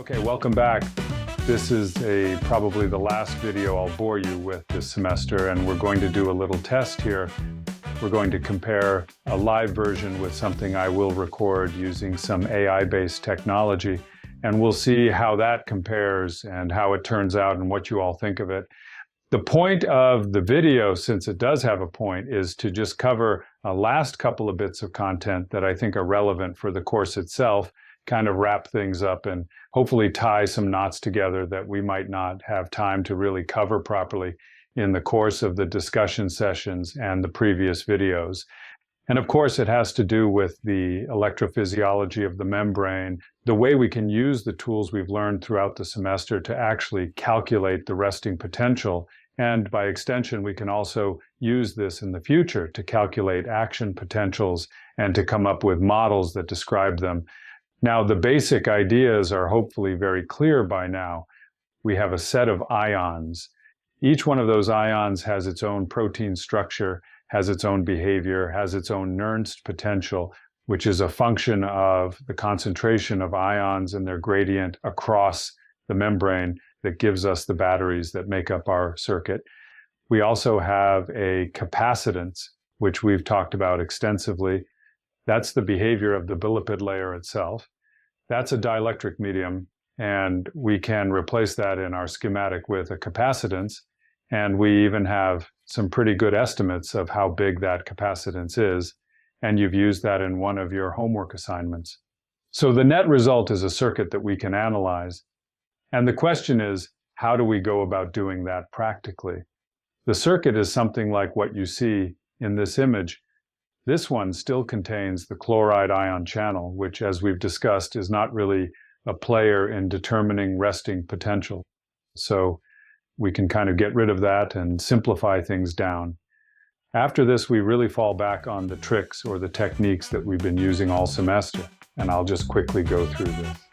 Okay, welcome back. This is probably the last video I'll bore you with this semester, and we're going to do a little test here. We're going to compare a live version with something I will record using some AI-based technology, and we'll see how that compares and how it turns out and what you all think of it. The point of the video, since it does have a point, is to just cover a last couple of bits of content that I think are relevant for the course itself, kind of wrap things up and hopefully tie some knots together that we might not have time to really cover properly in the course of the discussion sessions and the previous videos. And of course, it has to do with the electrophysiology of the membrane, the way we can use the tools we've learned throughout the semester to actually calculate the resting potential. And by extension, we can also use this in the future to calculate action potentials and to come up with models that describe them. Now, the basic ideas are hopefully very clear by now. We have a set of ions. Each one of those ions has its own protein structure, has its own behavior, has its own Nernst potential, which is a function of the concentration of ions and their gradient across the membrane that gives us the batteries that make up our circuit. We also have a capacitance, which we've talked about extensively. That's the behavior of the bilipid layer itself. That's a dielectric medium, and we can replace that in our schematic with a capacitance. And we even have some pretty good estimates of how big that capacitance is. And you've used that in one of your homework assignments. So the net result is a circuit that we can analyze. And the question is, how do we go about doing that practically? The circuit is something like what you see in this image. This one still contains the chloride ion channel, which, as we've discussed, is not really a player in determining resting potential. So we can kind of get rid of that and simplify things down. After this, we really fall back on the tricks or the techniques that we've been using all semester, and I'll just quickly go through this.